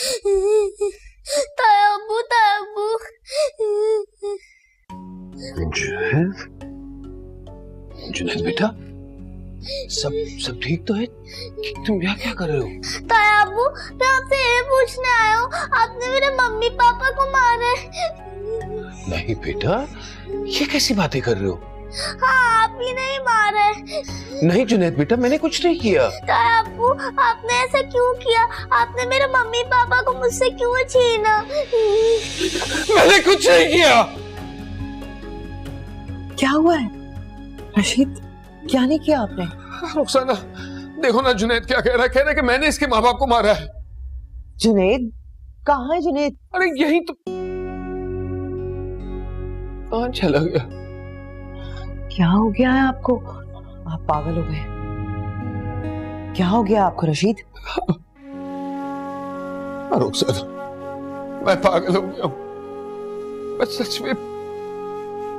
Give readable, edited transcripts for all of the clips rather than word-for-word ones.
ताया अब्बू। जुनैद, जुनैद बेटा, सब ठीक तो है? तुम यहाँ क्या कर रहे हो? ताया अब्बू, मैं आपसे ये पूछने आया हूँ, आपने मेरे मम्मी पापा को मारा है? नहीं बेटा, ये कैसी बातें कर रहे हो? हाँ, आप ही नहीं मारा है। नहीं जुनैद बेटा, मैंने कुछ नहीं किया। ताया अब्बू, आपने ऐसा क्यों किया? आपने मेरे मम्मी पापा को मुझसे क्यों छीना? मैंने कुछ नहीं किया। क्या हुआ है रशीद? क्या नहीं किया आपने? रुखसाना, देखो ना जुनैद क्या कह रहा है कि मैंने इसके माँ बाप को मारा है। जुनैद, कहाँ है जुनैद? अरे यही तो। कहाँ चला गया? क्या हो गया है आपको? आप पागल हो गए। क्या हो गया आपको रशीद? रुखसाना, मैं पागल हो गया हूँ। मैं सच में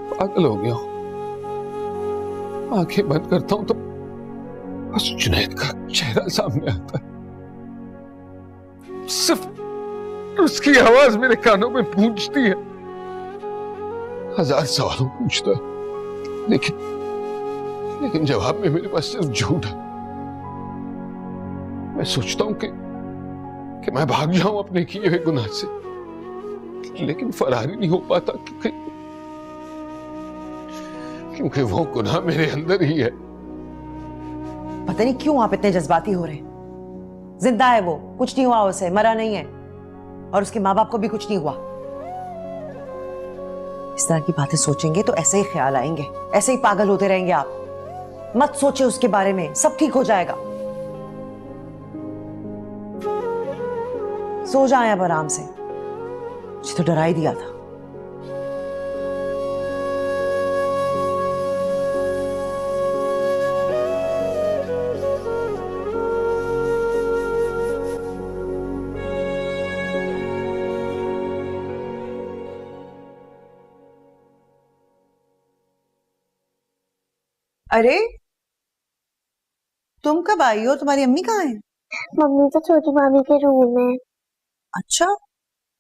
पागल हो गया हूँ। आंखें बंद करता हूं तो बस जुनैद का चेहरा सामने आता है। सिर्फ उसकी आवाज मेरे कानों में गूंजती है। 1000 सवालों पूछता है, लेकिन जवाब में मेरे पास सिर्फ झूठ है। मैं सोचता हूं कि मैं भाग जाऊं अपने किए हुए गुनाह से, लेकिन फरार ही नहीं हो पाता क्योंकि वो गुनाह मेरे अंदर ही है। पता नहीं क्यों आप इतने जज्बाती हो रहे हैं। जिंदा है वो, कुछ नहीं हुआ उसे, मरा नहीं है, और उसके माँ बाप को भी कुछ नहीं हुआ। इस तरह की बातें सोचेंगे तो ऐसे ही ख्याल आएंगे, ऐसे ही पागल होते रहेंगे आप। मत सोचे उसके बारे में, सब ठीक हो जाएगा। सो जाए अब आराम से। मुझे तो डरा ही दिया था। अरे तुम कब आई हो? तुम्हारी अम्मी कहाँ है? मम्मी तो छोटी मामी के रूम में। अच्छा,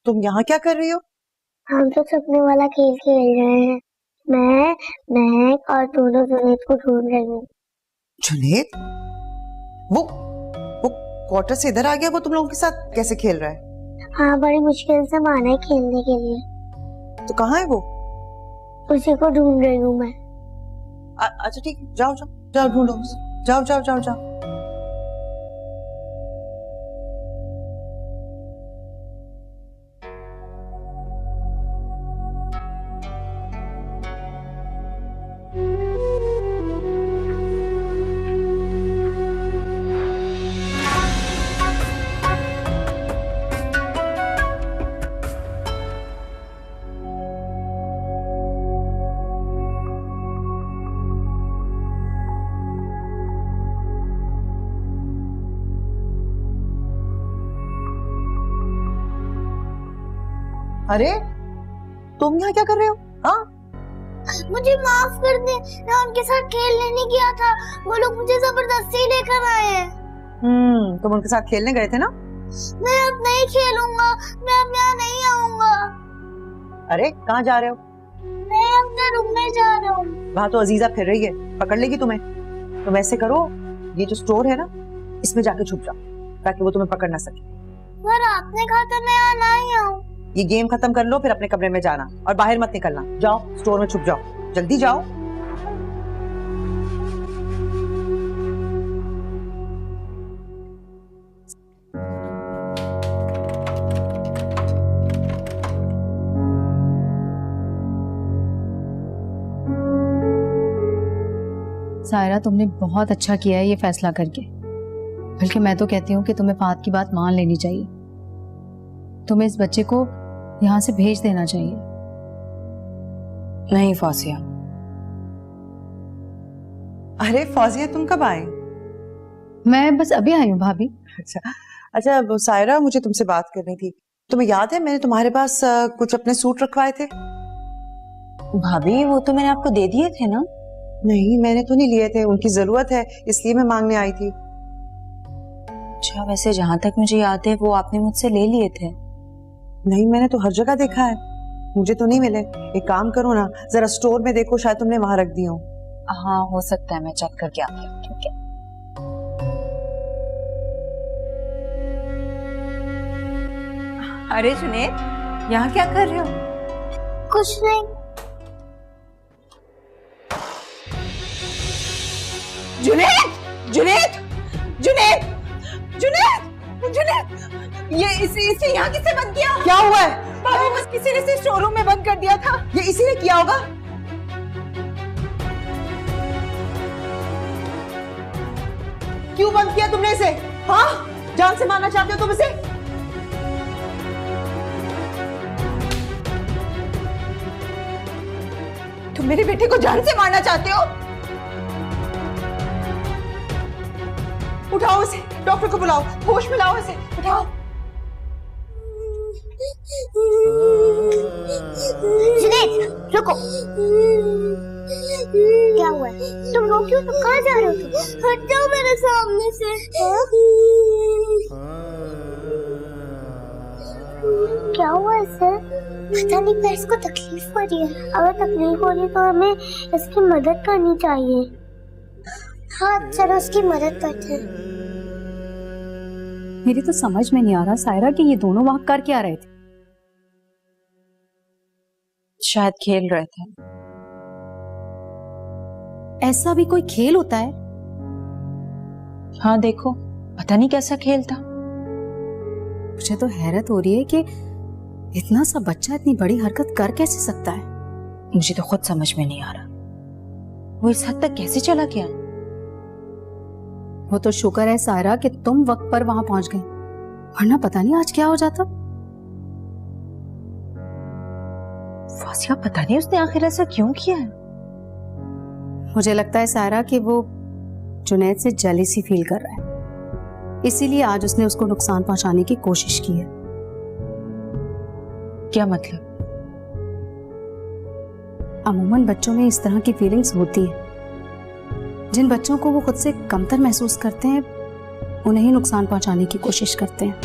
तुम यहाँ क्या कर रही हो? हम तो सपने वाला खेल खेल रहे हैं। मैं और दोनों जुनैद को ढूंढ रही हूँ। जुनैद? वो क्वार्टर से इधर आ गया? वो तुम लोगों के साथ कैसे खेल रहा है? हाँ, बड़ी मुश्किल से माना है खेलने के लिए। तो कहाँ है वो? उसी को ढूंढ रही हूँ मैं। अच्छा ठीक है, जाओ जाओ जाओ ढूंढो, जाओ जाओ जाओ जाओ। अरे तुम यहाँ क्या कर रहे हो? हाँ, मुझे माफ कर दे, मैं उनके साथ खेलने नहीं गया था। वो लोग मुझे जबरदस्ती लेकर आए हैं। तुम उनके साथ खेलने गए थे ना? मैं अब नहीं खेलूंगा, मैं अब यहाँ नहीं आऊंगा। अरे कहाँ जा रहे हो? मैं अपने रूम में जा रहा हूँ। वहाँ तो अजीजा फिर रही है, पकड़ लेगी तुम्हें। तुम ऐसे करो, ये जो स्टोर है ना, इसमें जाके छुप जाओ ताकि वो तुम्हें पकड़ ना सके। पर आपने कहा था मैं यहाँ नहीं आऊँ। ये गेम खत्म कर लो, फिर अपने कमरे में जाना और बाहर मत निकलना। जाओ स्टोर में छुप जाओ, जल्दी जाओ। सायरा, तुमने बहुत अच्छा किया है ये फैसला करके। बल्कि मैं तो कहती हूँ कि तुम्हें फात की बात मान लेनी चाहिए। तुम्हें इस बच्चे को यहाँ से भेज देना चाहिए। नहीं फौजिया। अरे फौजिया, तुम कब आए? मैं बस अभी आई हूँ भाभी। अच्छा वो सायरा, मुझे तुमसे बात करनी थी। तुम्हें याद है मैंने तुम्हारे पास कुछ अपने सूट रखवाए थे? भाभी वो तो मैंने आपको दे दिए थे ना। नहीं, मैंने तो नहीं लिए थे, उनकी जरूरत है इसलिए मैं मांगने आई थी। अच्छा, वैसे जहां तक मुझे याद है वो आपने मुझसे ले लिए थे। नहीं, मैंने तो हर जगह देखा है, मुझे तो नहीं मिले। एक काम करो ना, जरा स्टोर में देखो, शायद तुमने वहां रख दी हो। हाँ हो सकता है, मैं चेक करके आती हूँ। ठीक है। अरे जुनैद, यहाँ क्या कर रहे हो? कुछ नहीं। जुनैद, जुनैद, जुनैद, जुनैद, जुनैद, ये इसे यहाँ किसने बंद किया? क्या हुआ है? भाभी, बस किसी ने इसे शोरूम में बंद कर दिया था। ये इसी ने किया होगा। क्यों बंद किया तुमने इसे? हाँ, जान से मारना चाहते हो तुम इसे? तुम मेरे बेटे को जान से मारना चाहते हो? उठाओ इसे, डॉक्टर को बुलाओ, होश में लाओ इसे, उठाओ। जुनैद, रुको। क्या हुआ है? तुम रो क्यों? तुम कहाँ जा रहे हो? तुम हट जाओ मेरे सामने से। क्या हुआ इसे? पता नहीं, पर इसको तकलीफ हो रही है। अगर तकलीफ हो रही है तो हमें इसकी मदद करनी चाहिए। हाँ चलो उसकी मदद करते हैं। मेरी तो समझ में नहीं आ रहा सायरा कि ये दोनों वहां कर क्या रहे थे। शायद खेल रहे थे। ऐसा भी कोई खेल होता है? हाँ देखो, पता नहीं कैसा खेल था। मुझे तो हैरत हो रही है कि इतना सा बच्चा इतनी बड़ी हरकत कर कैसे सकता है। मुझे तो खुद समझ में नहीं आ रहा वो इस हद तक कैसे चला गया। वो तो शुक्र है सायरा कि तुम वक्त पर वहां पहुंच गई, वरना पता नहीं आज क्या हो जाता। फासिया, पता नहीं उसने आखिर ऐसा क्यों किया है। मुझे लगता है सायरा कि वो जुनैद से जेलसी फील कर रहा है, इसीलिए आज उसने उसको नुकसान पहुंचाने की कोशिश की है। क्या मतलब? अमूमन बच्चों में इस तरह की फीलिंग्स होती हैं। जिन बच्चों को वो खुद से कमतर महसूस करते हैं उन्हें ही नुकसान पहुंचाने की कोशिश करते हैं।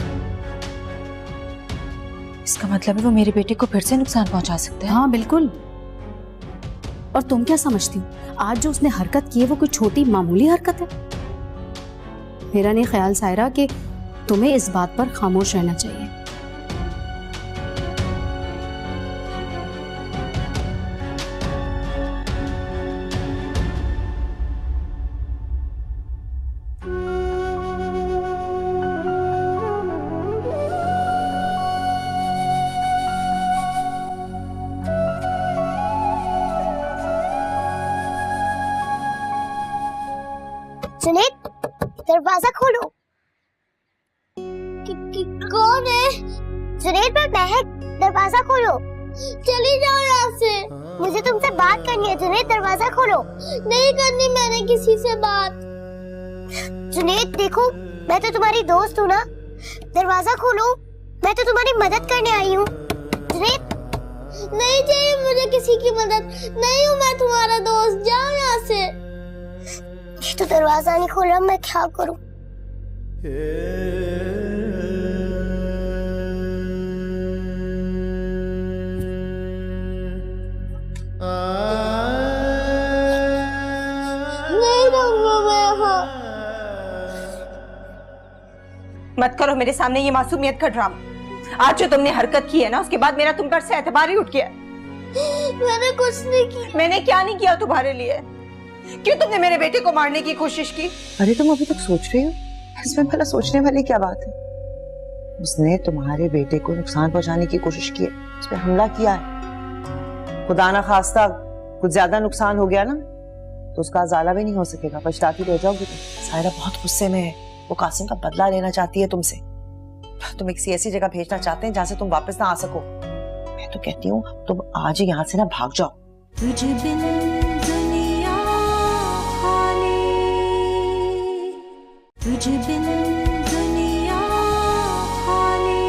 इसका मतलब है वो मेरे बेटे को फिर से नुकसान पहुंचा सकते हैं। हाँ बिल्कुल। और तुम क्या समझती हो, आज जो उसने हरकत की है वो कोई छोटी मामूली हरकत है? मेरा नहीं ख्याल सायरा कि तुम्हें इस बात पर खामोश रहना चाहिए। जुनैद, दरवाजा खोलो। कौन है? जुनैद, मैं महक, दरवाजा खोलो। चली जाओ यहाँ से। मुझे तुमसे बात करनी है। जुनैद, दरवाजा खोलो। नहीं करनी मैंने किसी से बात। जुनैद देखो, मैं तो तुम्हारी दोस्त हूँ ना। दरवाजा खोलो, मैं तो तुम्हारी मदद करने आई हूँ। जुनैद, नहीं चाहिए मुझे किसी की मदद। नहीं हूँ मैं तुम्हारा दोस्त, जाओ यहाँ से। ये तो दरवाजा नहीं खोल रहा, मैं क्या करूं? नहीं रहूंगा मैं यहाँ। मत करो मेरे सामने ये मासूमियत का ड्रामा। आज जो तुमने हरकत की है ना, उसके बाद मेरा तुम पर से एतबार ही उठ गया। मैंने कुछ नहीं किया। मैंने क्या नहीं किया तुम्हारे लिए? क्यों तुमने मेरे बेटे को मारने की कोशिश की? अरे तुम अभी तक सोच रही हो? इसमें भला सोचने वाली क्या बात है? उसने तुम्हारे बेटे को नुकसान पहुंचाने की कोशिश की है, उस पर हमला किया है। खुदा ना खास्ता कुछ ज्यादा नुकसान हो गया ना तो उसका अजाला भी नहीं हो सकेगा, पछताती रह जाओगी तुम। सायरा बहुत गुस्से में है, वो कासिम का बदला लेना चाहती है तुमसे। तुम किसी ऐसी जगह भेजना चाहते हैं जहां से तुम वापस ना आ सको। मैं तो कहती हूँ तुम आज ही यहाँ से ना भाग जाओ। तुझे बिन दुनिया खाली, तुझे बिन दुनिया खाली।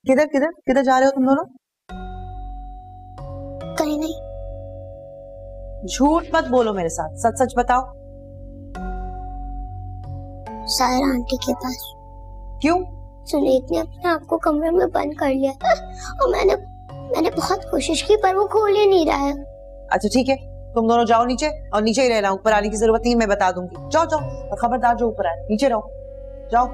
किधर किधर किधर जा रहे हो तुम दोनों? नहीं। झूठ मत बोलो मेरे साथ, सच सच बताओ। सायरा आंटी के पास। क्यों? जुनैद ने अपने आप को कमरे में बंद कर लिया था और मैंने बहुत कोशिश की पर वो खोल ही नहीं रहा है। अच्छा ठीक है, तुम दोनों जाओ नीचे और नीचे ही रहना, ऊपर आने की जरूरत नहीं, मैं बता दूंगी। जाओ जाओ, और खबरदार जो ऊपर आए नीचे रहो, जाओ।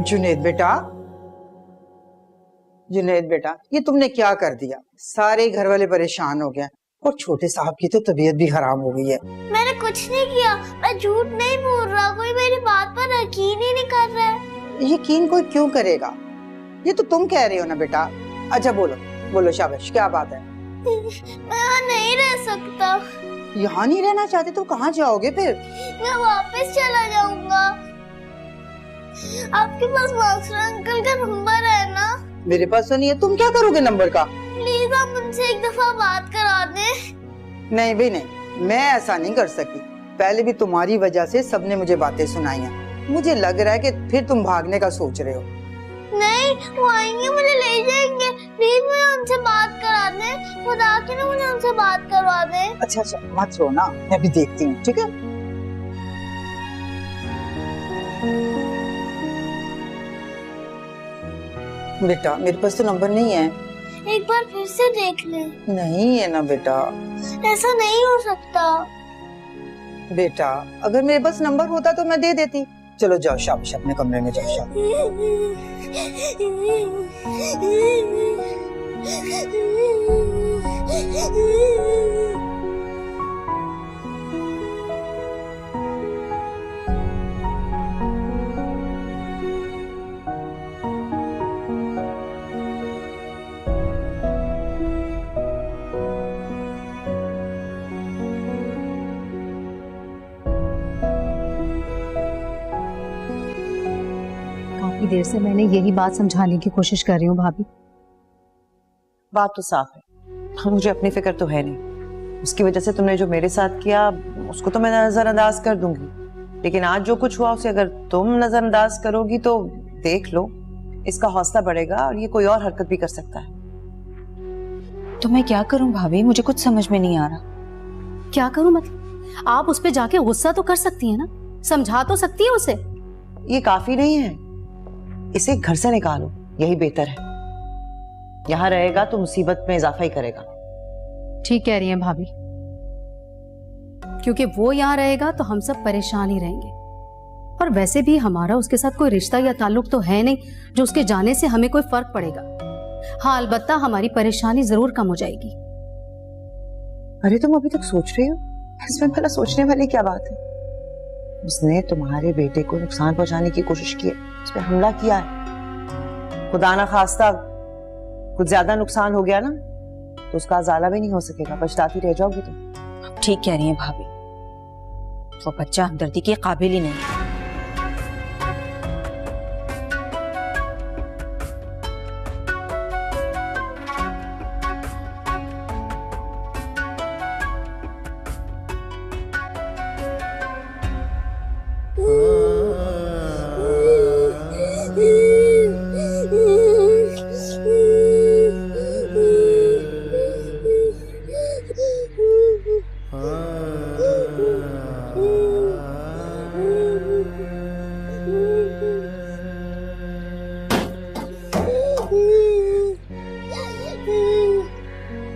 जुनैद बेटा, जुनैद बेटा, ये तुमने क्या कर दिया? सारे घर वाले परेशान हो गए और छोटे साहब की तो तबीयत भी खराब हो गई है। मैंने कुछ नहीं किया, मैं झूठ नहीं बोल रहा, कोई मेरी बात पर यकीन ही नहीं कर रहा है। यकीन कोई क्यों करेगा? ये तो तुम कह रहे हो ना बेटा। अच्छा बोलो बोलो, शाबाश, क्या बात है? मैं यहाँ नहीं रह सकता। यहाँ नहीं रहना चाहते तो कहाँ जाओगे फिर? मैं वापस चला जाऊंगा। आपके पास मास्टर अंकल का नंबर है ना? मेरे पास तो नहीं है। तुम क्या करोगे नंबर का? प्लीज आप उनसे एक दफा बात करा दें। नहीं भाई नहीं, मैं ऐसा नहीं कर सकती। पहले भी तुम्हारी वजह से सबने मुझे बातें सुनाई हैं। मुझे लग रहा है कि फिर तुम भागने का सोच रहे हो। नहीं, वो आएंगे, मुझे ले जाएंगे। प्लीज मुझे उनसे बात करा दें, खुदा के लिए मुझे उनसे बात करवा दें। अच्छा अच्छा, मत रो ना, मैं भी देखती हूँ, ठीक है? बेटा मेरे पास तो नंबर नहीं है। एक बार फिर से देख ले। नहीं है ना बेटा। ऐसा नहीं हो सकता। बेटा अगर मेरे पास नंबर होता तो मैं दे देती। चलो जाओ, शाबाश, अपने कमरे में जाओ, काफी देर से मैंने यही बात समझाने की कोशिश कर रही हूँ भाभी। बात तो साफ है, मुझे अपनी फिक्र तो है नहीं। उसकी वजह से तुमने जो मेरे साथ किया उसको तो मैं नजरअंदाज कर दूंगी, लेकिन आज जो कुछ हुआ उसे अगर तुम नजरअंदाज करोगी तो देख लो, इसका हौसला बढ़ेगा और ये कोई और हरकत भी कर सकता है। तो मैं क्या करूं भाभी, मुझे कुछ समझ में नहीं आ रहा। क्या करूं मतलब? आप उस पे जाके गुस्सा तो कर सकती है ना, समझा तो सकती है उसे। ये काफी नहीं है, इसे घर से निकालो, यही बेहतर है। यहाँ रहेगा तो मुसीबत में इजाफा ही करेगा। ठीक कह रही हैं भाभी, क्योंकि वो यहाँ रहेगा तो हम सब परेशान ही रहेंगे। और वैसे भी हमारा उसके साथ कोई रिश्ता या ताल्लुक तो है नहीं जो उसके जाने से हमें कोई फर्क पड़ेगा। हाँ, अलबत्ता हमारी परेशानी जरूर कम हो जाएगी। अरे तुम अभी तक सोच रही हो? इसमें भला सोचने वाली क्या बात है? उसने तुम्हारे बेटे को नुकसान पहुंचाने की कोशिश की है, उस पर हमला किया है। खुदा ना खास्ता कुछ ज्यादा नुकसान हो गया ना तो उसका अजाला भी नहीं हो सकेगा, पछताती रह जाओगी तुम। ठीक कह रही हैं भाभी, वो बच्चा हमदर्दी के काबिल ही नहीं।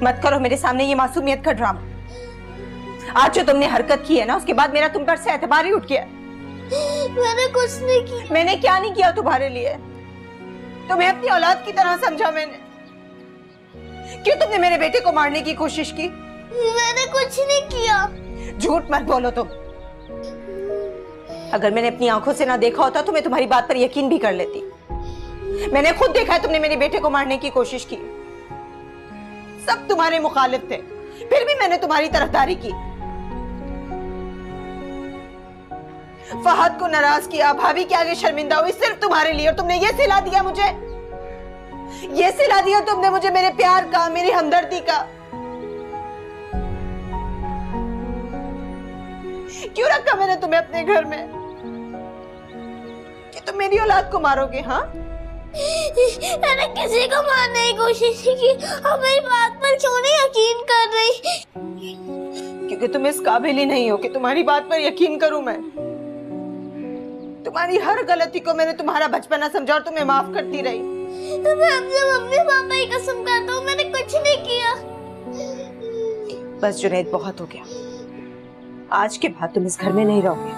मत करो मेरे सामने ये मासूमियत का ड्रामा। आज जो तुमने हरकत की है ना, उसके बाद मेरा तुम पर से एतबार ही उठ गया। मैंने कुछ नहीं किया। मैंने क्या नहीं किया तुम्हारे लिए? तुम्हें अपनी औलाद की तरह समझा मैंने। क्यों तुमने मेरे बेटे को मारने की कोशिश की? मैंने कुछ नहीं किया। झूठ मत बोलो तुम। अगर मैंने अपनी आंखों से ना देखा होता तो मैं तुम्हारी बात पर यकीन भी कर लेती। मैंने खुद देखा है तुमने मेरे बेटे को मारने की कोशिश की। सब तुम्हारे मुखालिफ थे, फिर भी मैंने तुम्हारी तरफदारी की। फहद को नाराज किया, भाभी के आगे शर्मिंदा हुई सिर्फ तुम्हारे लिए, और तुमने ये सिला दिया मुझे, ये सिला दिया तुमने मुझे मेरे प्यार का, मेरी हमदर्दी का। क्यों रखा मैंने तुम्हें अपने घर में कि तुम मेरी औलाद को मारोगे? हाँ, मैंने किसी को मारने की कोशिश की, और मेरी बात पर क्यों नहीं यकीन कर रही? क्योंकि तुम इस काबिल ही नहीं हो कि तुम्हारी बात पर यकीन करूं मैं। तुम्हारी हर गलती को मैंने तुम्हारा बचपना समझा और तुम्हें माफ करती रही। तो मैं अपने मम्मी पापा की कसम खाता हूँ, मैंने कुछ नहीं किया। बस जुनैद, बहुत हो गया। आज के बाद तुम इस घर में नहीं रहोगे।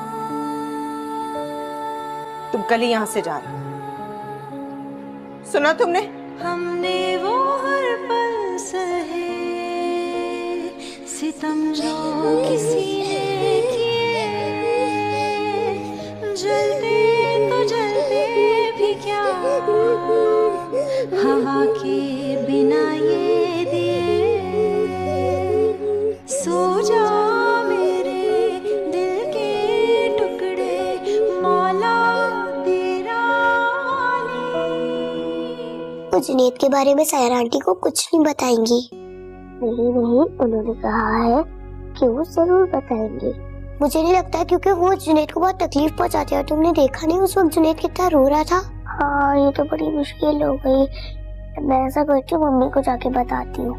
तुम कल ही यहाँ से जा रहे हो। सुना तुमने? हमने वो हर पल सहे सितम जो किसी ने किए, जलते तो जलते भी क्या हवा के बिना ये दिए। सो जा मेरे दिल के टुकड़े, मौला तेरा वो जुनैद के बारे में सायरा आंटी को कुछ नहीं बताएंगी। नहीं, उन्होंने कहा है कि वो जरूर बताएंगी। मुझे नहीं लगता, क्योंकि वो जुनैद को बहुत तकलीफ पहुंचाते हैं। तुमने देखा नहीं उस वक्त जुनैद कितना रो रहा था? हाँ, ये तो बड़ी मुश्किल हो गई। मैं ऐसा करती हूँ, मम्मी को जाके बताती हूँ।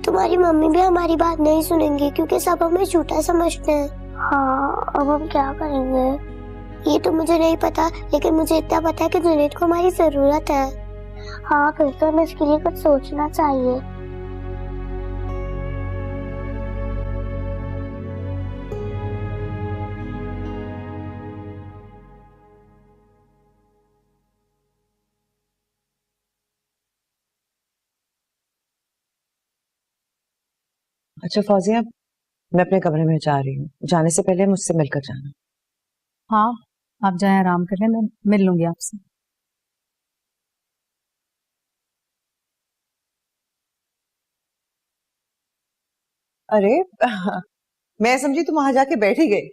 तुम्हारी मम्मी भी हमारी बात नहीं सुनेंगी, क्योंकि सब हमें झूठा समझते हैं। हाँ, अब हम क्या करेंगे ये तो मुझे नहीं पता, लेकिन मुझे इतना पता है कि जुनैद को हमारी जरूरत है। हाँ, फिर तो हमें इसके लिए कुछ सोचना चाहिए। अच्छा फौजिया, मैं अपने कमरे में जा रही हूँ। जाने से पहले मुझसे मिलकर जाना। हाँ, आप जाएं, आराम कर लें, मैं मिल लूंगी आपसे। अरे मैं समझी तुम वहां जाके बैठ ही गई।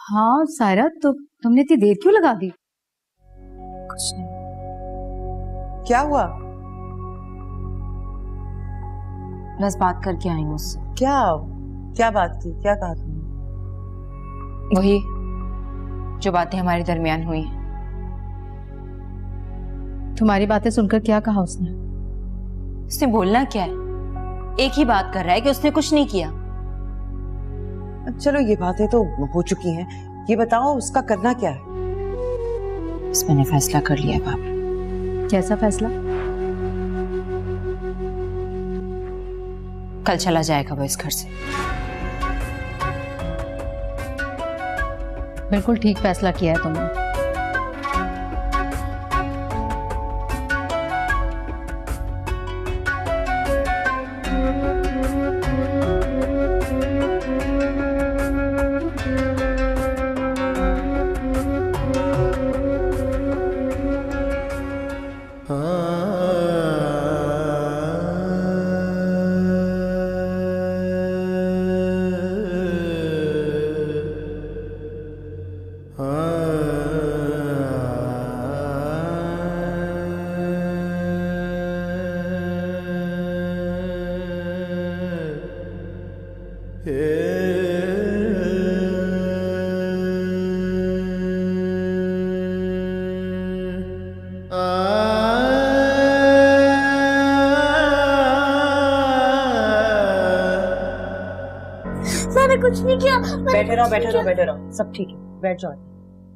हाँ सायरा, तो तुमने इतनी देर क्यों लगा दी? कुछ नहीं। क्या हुआ? बस बात करके आई हूँ उससे। क्या बात की? क्या कहा तुमने? वही जो बातें हमारे दरमियान हुई हैं। तुम्हारी बातें सुनकर क्या कहा उसने? उसने बोलना क्या है, एक ही बात कर रहा है कि उसने कुछ नहीं किया। चलो ये बातें तो हो चुकी हैं, ये बताओ उसका करना क्या है? बस मैंने फैसला कर लिया है बाप। कैसा फैसला? कल चला जाएगा वो इस घर से। बिल्कुल ठीक फैसला किया है तुमने। मैंने कुछ नहीं किया। बैठे रहो, सब ठीक है, बैठ जाओ।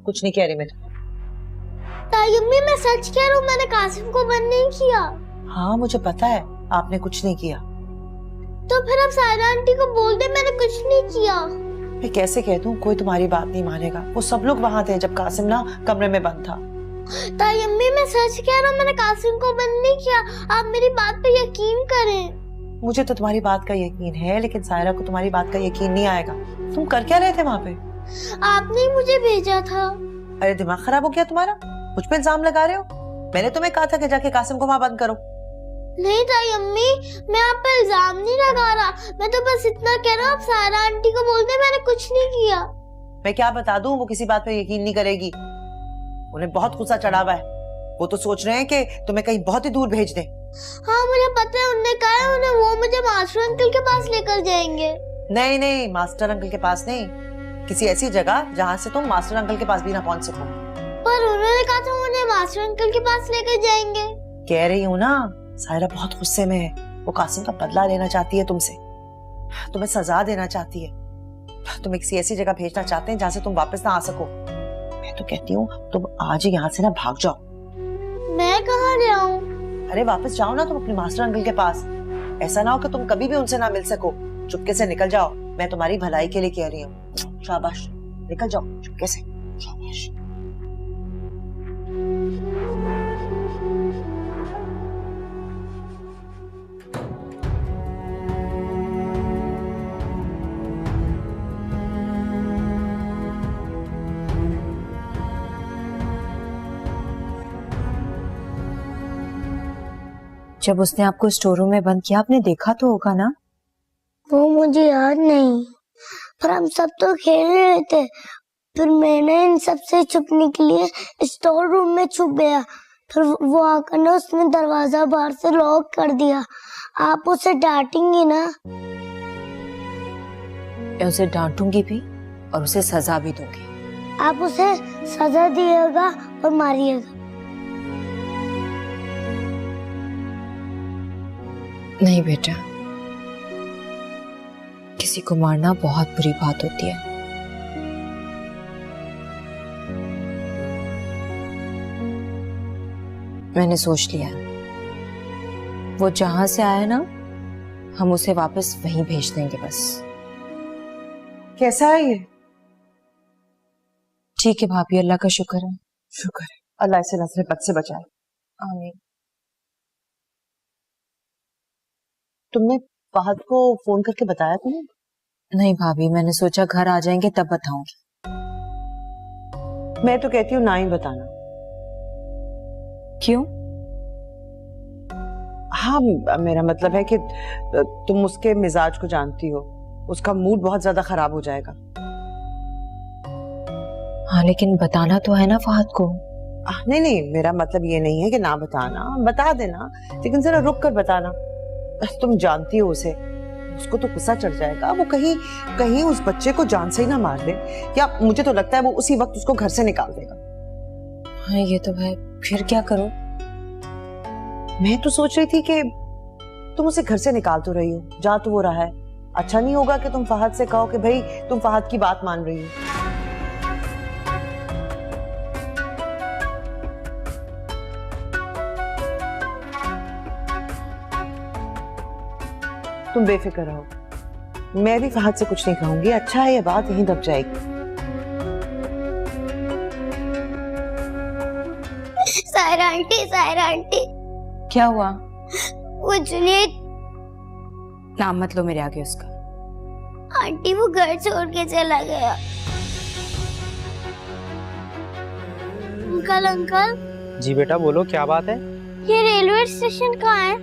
कुछ नहीं कह रही मैं तो। ताई अम्मी, मैं सच कह रहा हूँ, मैंने कासिम को बंद नहीं किया। हाँ मुझे पता है आपने कुछ नहीं किया। तो फिर अब सायरा आंटी को बोल दे मैंने कुछ नहीं किया। मैं कैसे कह दूं? कोई तुम्हारी बात नहीं मानेगा। वो सब लोग वहां थे जब कासिम ना कमरे में बंद था। ताई अम्मी, मैं सच कह रहा हूँ, मैंने कासिम को बंद नहीं किया। आप मेरी बात पे यकीन करें। मुझे तो तुम्हारी बात का यकीन है, लेकिन सायरा को तुम्हारी बात का यकीन नहीं आएगा। तुम कर क्या रहे थे वहां पे? आपने ही मुझे भेजा था। अरे दिमाग खराब हो गया तुम्हारा? मुझ पे इल्जाम लगा रहे हो? मैंने तुम्हें कहा था कि जाके कासिम को वहां बंद करो। नहीं ताई अम्मी, मैं आप पर इल्जाम नहीं लगा रहा, मैं तो बस इतना कह रहा हूँ, आप सारा आंटी को बोलते मैंने कुछ नहीं किया। मैं क्या बता दूं, वो किसी बात पे यकीन नहीं करेगी। उन्हें बहुत गुस्सा चढ़ा हुआ है। वो तो सोच रहे हैं कि तुम्हें कहीं बहुत ही दूर भेज दें। हाँ मुझे पता है, उन्होंने कहा है उन्हें वो मुझे मास्टर अंकल के पास लेकर जाएंगे। नहीं नहीं, मास्टर अंकल के पास नहीं, किसी ऐसी जगह जहाँ से तुम मास्टर अंकल के पास भी ना पहुँच सको। पर उन्होंने कहा था उन्हें मास्टर अंकल के पास लेकर जाएंगे। कह रही हूँ ना, सायरा बहुत गुस्से में है। वो कासिम का बदला लेना चाहती है तुमसे, तुम्हें सजा देना चाहती है, तुम्हें किसी ऐसी जगह भेजना चाहते हैं जहाँ से तुम वापस ना आ सको। मैं तो कहती हूँ तुम आज ही यहाँ से ना भाग जाओ। मैं कहाँ जाऊँ? अरे वापस जाओ ना तुम अपने मास्टर अंकल के पास। ऐसा ना हो कि तुम कभी भी उनसे ना मिल सको। चुपके से निकल जाओ, मैं तुम्हारी भलाई के लिए कह रही हूँ। शाबाश, निकल जाओ चुपके से। शाबाश। जब उसने आपको स्टोर रूम में बंद किया, आपने देखा तो होगा ना? वो मुझे याद नहीं, पर हम सब तो खेल रहे थे। फिर मैंने इन सब से छुपने के लिए स्टोर रूम में छुप गया। फिर वो आकर ना उसने दरवाजा बाहर से लॉक कर दिया। आप उसे डांटेंगी ना? मैं उसे डांटूंगी भी और उसे सजा भी दूंगी। आप उसे सजा दिएगा और मारिएगा। नहीं बेटा, किसी को मारना बहुत बुरी बात होती है। मैंने सोच लिया, वो जहां से आया ना, हम उसे वापस वहीं भेज देंगे बस। कैसा है ये? ठीक है भाभी, अल्लाह का शुक्र है। शुक्र है, अल्लाह इसे नजर बद से बचाए। आमीन। तुमने फहद को फोन करके बताया तुम्हें? नहीं भाभी, मैंने सोचा घर आ जाएंगे तब बताऊंगी। मैं तो कहती हूँ ना ही बताना। क्यों? हाँ, मेरा मतलब है कि तुम उसके मिजाज को जानती हो, उसका मूड बहुत ज्यादा खराब हो जाएगा। हाँ लेकिन बताना तो है ना फहद को। नहीं नहीं, मेरा मतलब ये नहीं है कि ना बताना, बता देना, लेकिन जरा रुक कर बताना। तुम जानती हो उसे, उसको तो गुस्सा चढ़ जाएगा। वो कहीं उस बच्चे को जान से ही ना मार दे, या मुझे तो लगता है वो उसी वक्त उसको घर से निकाल देगा। हाँ ये तो है, फिर क्या करूं? मैं तो सोच रही थी कि तुम उसे घर से निकाल तो रही हो, जा तो वो रहा है, अच्छा नहीं होगा कि तुम फहद से कहो कि भाई तुम फहद की बात मान रही हो। तुम बेफिक्र रहो, मैं भी फहद से कुछ नहीं कहूंगी। अच्छा है, ये बात यहीं दब जाएगी। सायरा आंटी क्या हुआ? वो जुनैद, नाम मत लो मेरे आगे उसका। आंटी वो घर छोड़ के चला गया। अंकल जी बेटा बोलो, क्या बात है? ये रेलवे स्टेशन कहाँ है?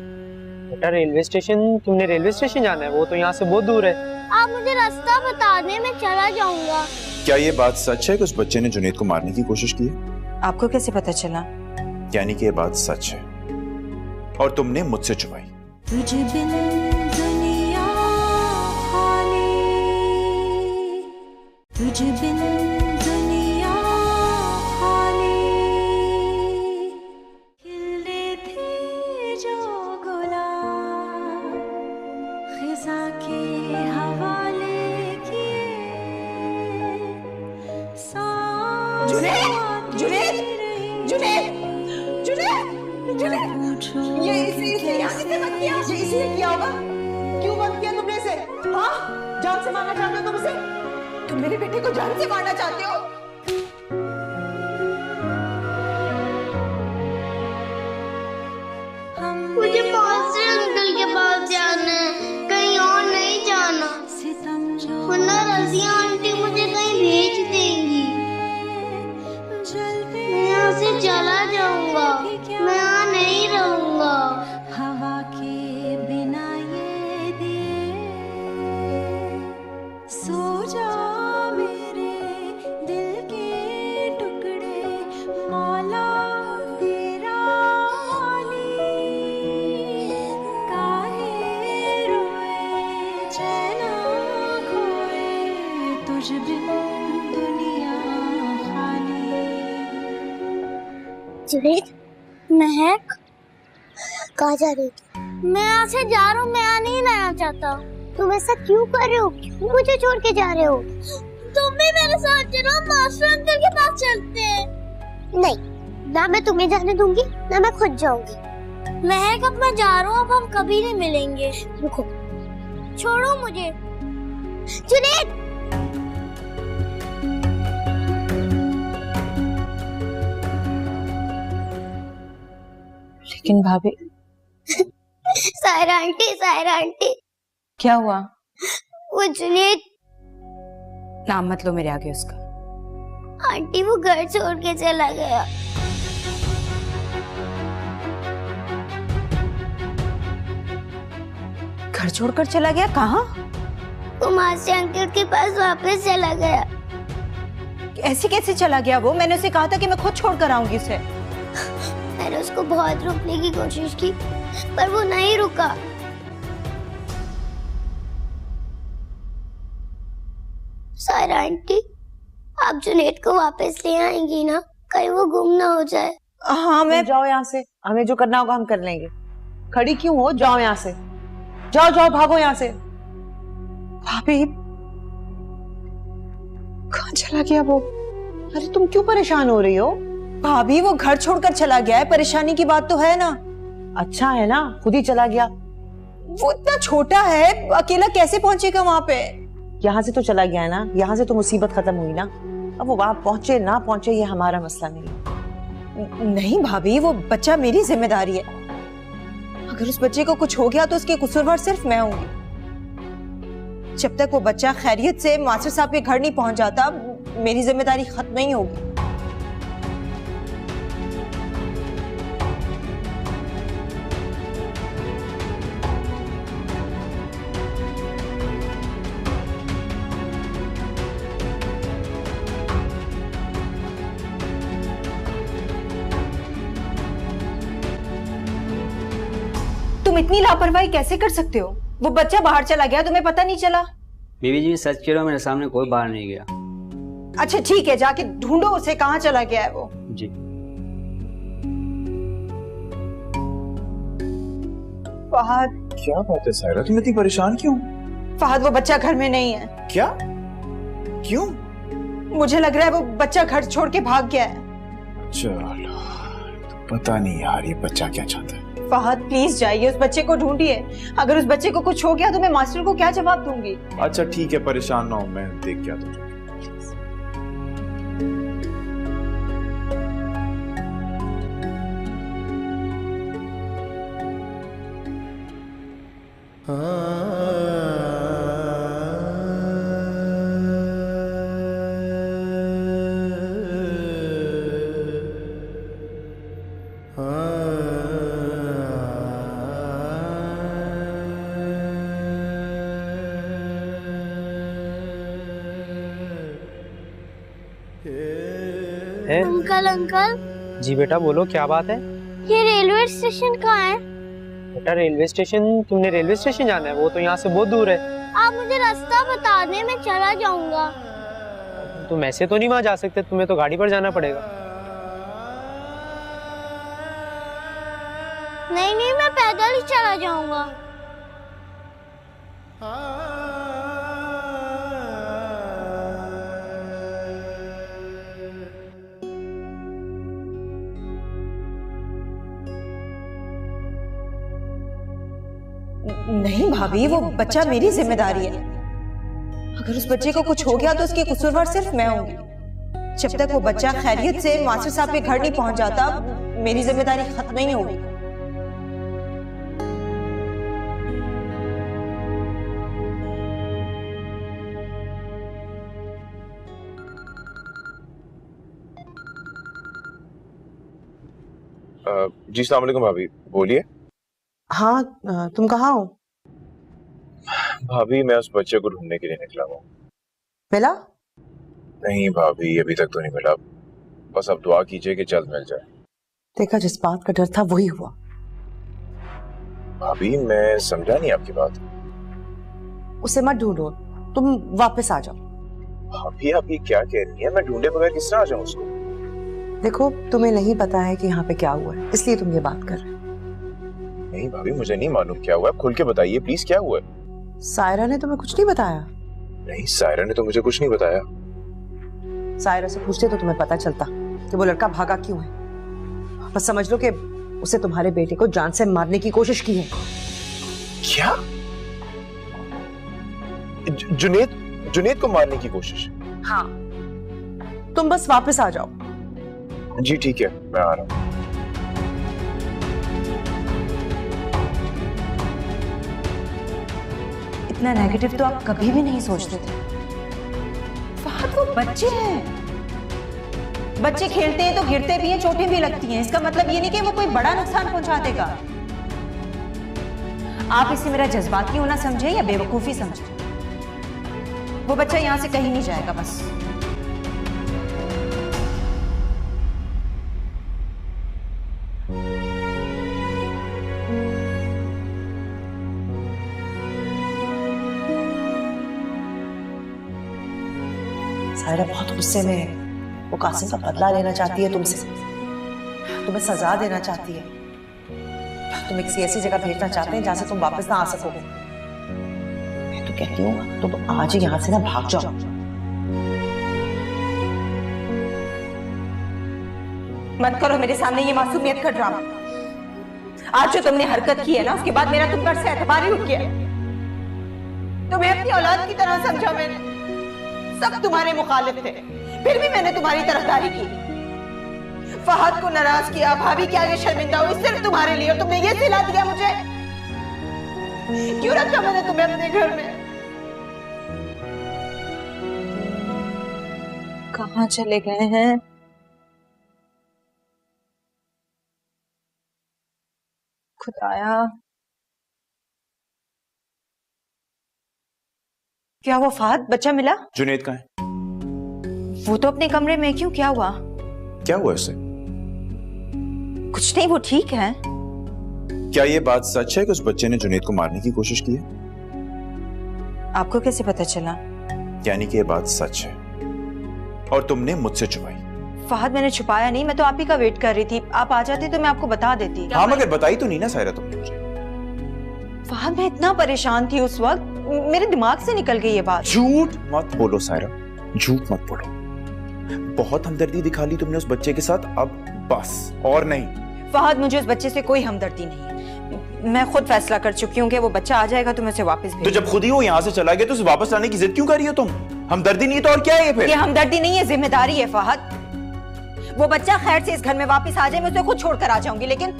बेटा रेलवे स्टेशन, तुमने रेलवे स्टेशन जाना है? वो तो यहाँ से बहुत दूर है। आप मुझे रास्ता बता दें, मैं चला जाऊंगा। क्या ये बात सच है कि उस बच्चे ने जुनैद को मारने की कोशिश की है? आपको कैसे पता चला? यानी कि ये बात सच है और तुमने मुझसे छुपाई। तुझ बिन दुनिया खाली, तुझ बिन दुनिया खाली, खिले थे जो गुलाब खिज़ा के हवाले किए। ये इसलिए बंद किया? ये इसलिए किया होगा? क्यों बंद किया तुमने इसे? हाँ, जान से मारना चाहते हो तुम इसे? तुम मेरे बेटे को जान से मारना चाहते हो? मुझे मास्टर अंकल के पास जाना है, कहीं और नहीं जाना, वरना रज़िया आंटी मुझे कहीं भेज जुनैद, महक कहाँ जा रही थी? मैं यहाँ से जा रहा हूँ, मैं यहाँ नहीं रहना चाहता। तुम ऐसा क्यों कर रहे हो? क्यों मुझे छोड़ के जा रहे हो? तुम भी मेरे साथ चलो, मास्टर अंकल के पास चलते हैं। नहीं, ना मैं तुम्हें जाने दूंगी, ना मैं खुद जाऊंगी। महक अब मैं जा रहा हूँ, अब हम कभी नहीं मिलेंगे। रुको, छोड़ो मुझे। जुनैद, लेकिन भाभी सायरा आंटी क्या हुआ? वो जुनैद, नाम मत लो मेरे आगे उसका। आंटी वो घर छोड़ के चला गया। घर छोड़कर चला गया? कहाँ? वो मास्टर अंकल के पास वापस चला गया। ऐसे कैसे चला गया वो? मैंने उसे कहा था कि मैं खुद छोड़ कर आऊंगी उसे। मैंने उसको बहुत रोकने की कोशिश की, पर वो नहीं रुका। सायरा आंटी, आप जुनैद को वापस ले आएंगी ना? कहीं वो गुम ना हो जाए। हाँ, मैं जाओ यहाँ से, हमें जो करना होगा हम कर लेंगे। खड़ी क्यों हो? जाओ यहाँ से, जाओ जाओ, भागो यहाँ से। भाभी, कहाँ चला गया वो? अरे तुम क्यों परेशान हो रही हो? भाभी वो घर छोड़कर चला गया है, परेशानी की बात तो है ना। अच्छा है ना, खुद ही चला गया। वो इतना छोटा है, अकेला कैसे पहुंचेगा वहां पे? यहाँ से तो चला गया है ना, यहाँ से तो मुसीबत खत्म हुई ना। अब वो वहां पहुंचे ना पहुंचे ये हमारा मसला नहीं। नहीं भाभी, वो बच्चा मेरी जिम्मेदारी है। अगर उस बच्चे को कुछ हो गया तो उसकी कसूरवार सिर्फ मैं होंगी। जब तक वो बच्चा खैरियत से मास्टर साहब के घर नहीं पहुंच जाता, मेरी जिम्मेदारी खत्म नहीं होगी। तुम इतनी लापरवाही कैसे कर सकते हो? वो बच्चा बाहर चला गया, तुम्हें पता नहीं चला? बीबी जी सच कह रहा हूं, मेरे सामने कोई बाहर नहीं गया। अच्छा ठीक है, जाके ढूंढो उसे, कहाँ चला गया है वो। जी। फहद, क्या बात है सायरा, तुम इतनी परेशान क्यों? फहद, वो बच्चा घर में नहीं है। क्या? क्यों? मुझे लग रहा है वो बच्चा घर छोड़ के भाग गया है। चलो, पता नहीं यार ये बच्चा क्या चाहता है। फहद प्लीज जाइए, उस बच्चे को ढूंढिए। अगर उस बच्चे को कुछ हो गया तो मैं मास्टर को क्या जवाब दूंगी? अच्छा ठीक है, परेशान ना हो, मैं देख के आता हूं। Uncle uncle. जी बेटा बोलो, क्या बात है? ये रेलवे स्टेशन कहाँ है? बेटा रेलवे स्टेशन, तुमने रेलवे स्टेशन जाना है? वो तो यहाँ से बहुत दूर है। आप मुझे रास्ता बता दें, मैं चला जाऊंगा। तुम ऐसे तो नहीं वहाँ जा सकते, तुम्हें तो गाड़ी पर जाना पड़ेगा। नहीं नहीं, मैं पैदल ही चला जाऊंगा। नहीं भाभी, वो बच्चा मेरी जिम्मेदारी है। अगर उस बच्चे को कुछ हो गया तो उसकी कसूरवार सिर्फ मैं होंगी। जब तक वो बच्चा खैरियत से मास्टर साहब के घर नहीं पहुंच जाता, मेरी जिम्मेदारी खत्म नहीं होगी। जी अस्सलाम वालेकुम भाभी, बोलिए। हाँ, तुम कहाँ हो? भाभी मैं उस बच्चे को ढूंढने के लिए निकला हूँ। मिला? नहीं भाभी, अभी तक तो नहीं मिला। बस अब दुआ कीजिए कि जल्द मिल जाए। देखा, जिस बात का डर था वही हुआ। भाभी मैं समझा नहीं आपकी बात। उसे मत ढूंढो, तुम वापस आ जाओ। भाभी आप ये क्या कह रही हैं? मैं ढूंढे बगैर किस तरह आ जाऊं उसको? देखो, तुम्हें नहीं पता है कि यहाँ पे क्या हुआ है, इसलिए तुम ये बात कर रहे हो। नहीं भाभी, मुझे नहीं मालूम क्या हुआ है। खुल के बताइए प्लीज, क्या हुआ है? सायरा ने तुम्हें कुछ नहीं बताया? नहीं, सायरा ने तो मुझे कुछ नहीं बताया। सायरा से पूछते तो तुम्हें पता चलता कि वो लड़का भागा क्यों है। बस समझ लो कि उसे तुम्हारे बेटे को जान से मारने की कोशिश की है। क्या? जुनेद को मारने की कोशिश? हाँ, तुम बस वापस आ जाओ। जी ठीक है, मैं आ रहा हूँ। इतना नेगेटिव तो आप कभी भी नहीं सोचते थे। फहद, वो बच्चे हैं। बच्चे खेलते हैं तो गिरते भी हैं, चोटें भी लगती हैं। इसका मतलब ये नहीं कि वो कोई बड़ा नुकसान पहुंचा देगा। आप इसे मेरा जज्बाती होना समझे या बेवकूफी समझे। वो बच्चा यहां से कहीं नहीं जाएगा। बस सायरा बहुत गुस्से में है। वो कासिम का बदला लेना चाहती है तुमसे, तुम्हें सजा देना चाहती है। तुम्हें किसी ऐसी जगह भेजना चाहते हैं जहां से तुम वापस ना आ सको। मैं तो कहती हूँ तुम आज ही यहाँ से ना भाग जाओ। मत करो मेरे सामने ये मासूमियत का ड्रामा। आज जो तुमने हरकत की है ना, उसके बाद मेरा तुम पर से एतबार ही उठ गया। तुम्हें अपनी औलाद की तरह समझा मैंने। सब तुम्हारे मुखालिफ थे, फिर भी मैंने तुम्हारी तरफदारी की। फहद को नाराज किया, भाभी के आगे शर्मिंदा हुई सिर्फ तुम्हारे लिए, और तुमने ये सिला दिया मुझे। क्यों रखा मैंने तुम्हें अपने घर में? कहां चले गए हैं? खुदाया, क्या वो फहद बच्चा मिला? जुनेद कहाँ है? वो तो अपने कमरे में। क्यों, क्या हुआ? क्या हुआ उससे? कुछ नहीं, वो ठीक है। क्या ये बात सच है कि उस बच्चे ने जुनेद को मारने की कोशिश की है? आपको कैसे पता चला? यानी कि ये बात सच है और तुमने मुझसे छुपाई? फहद, मैंने छुपाया नहीं, मैं तो आप ही का वेट कर रही थी। आप आ जाते तो मैं आपको बता देती। हाँ, मगर बताई तो नहीं ना सायरा तुमने मुझे। फहद, मैं इतना परेशान थी उस वक्त, मेरे दिमाग से निकल गई ये बात। झूठ मत बोलो सायरा, झूठ मत बोलो। बहुत हमदर्दी दिखा ली तुमने उस बच्चे के साथ, अब बस और नहीं। फहद, मुझे उस बच्चे से कोई हमदर्दी नहीं है। मैं खुद फैसला कर चुकी हूँ कि वो बच्चा आ जाएगा तो मैं उसे वापस भेज। तो जब खुद ही वो यहाँ से चला गया तो उसे वापस लाने की जिद क्यों कर रही हो तुम? हमदर्दी नहीं तो और क्या है ये फिर? ये हमदर्दी नहीं है, जिम्मेदारी है फहद। वो बच्चा खैर से इस घर में वापस आ जाए, मैं उसे खुद छोड़कर आ जाऊंगी। लेकिन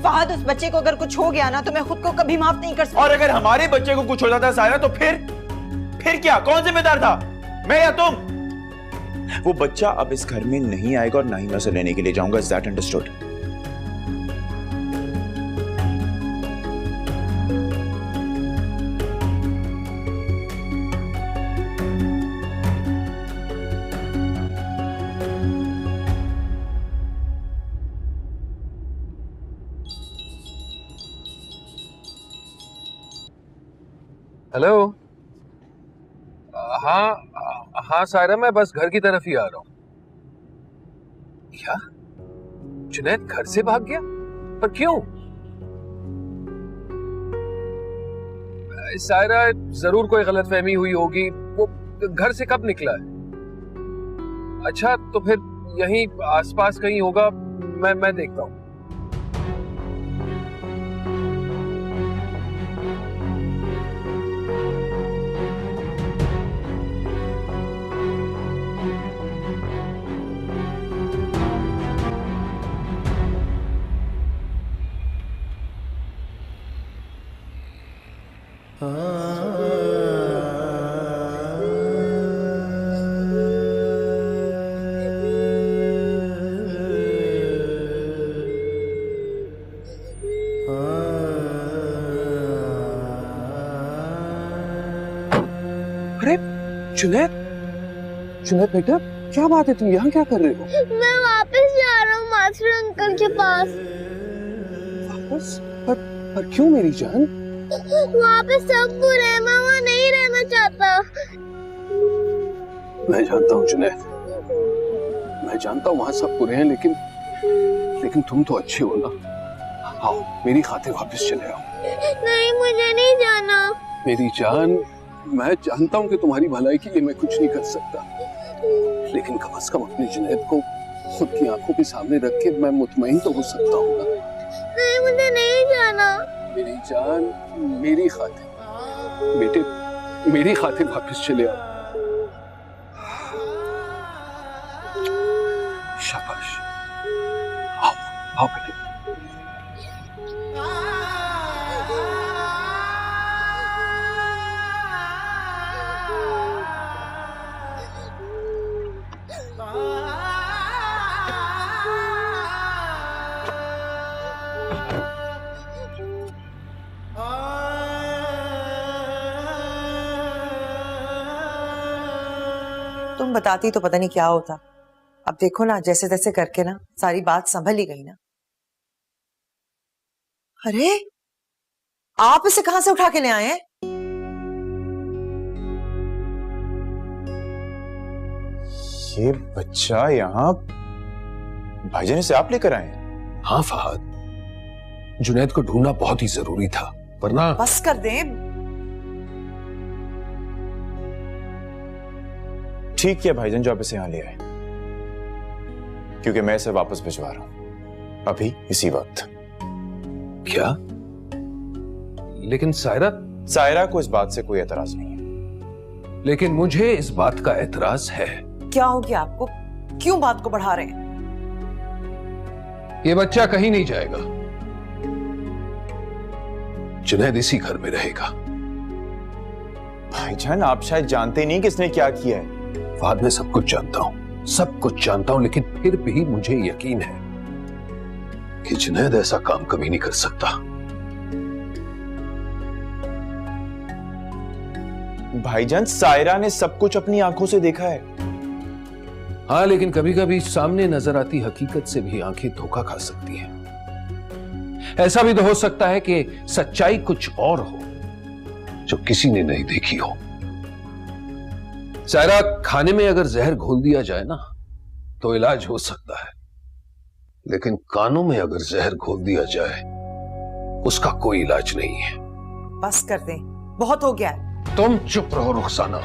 फहद, उस बच्चे को अगर कुछ हो गया ना तो मैं खुद को कभी माफ नहीं कर सकती। और अगर हमारे बच्चे को कुछ हो जाता सायरा तो फिर क्या? कौन जिम्मेदार था, मैं या तुम? वो बच्चा अब इस घर में नहीं आएगा और ना ही मैं उसे लेने के लिए जाऊंगा। Is that understood? हेलो। हाँ सायरा, मैं बस घर की तरफ ही आ रहा हूँ। क्या जुनैद घर से भाग गया? पर क्यों? सायरा, जरूर कोई गलतफहमी हुई होगी। वो घर से कब निकला है? अच्छा, तो फिर यहीं आसपास कहीं होगा। मैं देखता हूँ। अरे जुनैद बेटा, क्या बात है? तुम यहाँ क्या कर रहे हो? मैं वापस जा रहा हूँ मास्टर अंकल के पास। वापस? पर क्यों मेरी जान? वहाँ पे सब बुरे हैं, मैं वहाँ नहीं रहना चाहता। मैं जानता हूँ जुनैद, मैं जानता हूँ वहां सब बुरे हैं, लेकिन तुम तो अच्छे हो ना। आओ मेरी खातिर वापस चले आओ। नहीं, मुझे नहीं जाना। मेरी जान, मैं जानता हूँ कि तुम्हारी भलाई के लिए मैं कुछ नहीं कर सकता, लेकिन कम से कम अपने जुनैद को खुद की आंखों के सामने रख के मैं मुतमईन तो हो सकता हूँ ना। नहीं, मुझे नहीं जाना। मेरी जान, मेरी खातिर बेटे, मेरी खातिर वापस चले आओ। शाबाश, आओ आओ बेटे। तुम बताती तो पता नहीं क्या होता। अब देखो ना, जैसे तैसे करके ना सारी बात संभल ही गई ना। अरे आप इसे कहां से उठा के ले आए हैं? ये बच्चा यहाँ भाईजान इसे आप लेकर आए हैं? हाँ फहद, जुनैद को ढूंढना बहुत ही जरूरी था, वरना। बस कर दें। ठीक किया भाईजान जो आप इसे यहाँ ले आए, क्योंकि मैं इसे वापस भिजवा रहा हूं अभी इसी वक्त। क्या? लेकिन सायरा को इस बात से कोई एतराज नहीं है। लेकिन मुझे इस बात का एतराज है। क्या हो गया आपको? क्यों बात को बढ़ा रहे हैं? ये बच्चा कहीं नहीं जाएगा, जुनैद इसी घर में रहेगा। भाईजान आप शायद जानते नहीं किसने क्या किया है। फहद, मैं सब कुछ जानता हूं, सब कुछ जानता हूं, लेकिन फिर भी मुझे यकीन है कि जुनैद ऐसा काम कभी नहीं कर सकता। भाईजान सायरा ने सब कुछ अपनी आंखों से देखा है। हाँ, लेकिन कभी कभी सामने नजर आती हकीकत से भी आंखें धोखा खा सकती हैं। ऐसा भी तो हो सकता है कि सच्चाई कुछ और हो जो किसी ने नहीं देखी हो। सायरा, खाने में अगर जहर घोल दिया जाए ना तो इलाज हो सकता है, लेकिन कानों में अगर जहर घोल दिया जाए उसका कोई इलाज नहीं है। बस कर दें, बहुत हो गया है। तुम चुप रहो रुखसाना।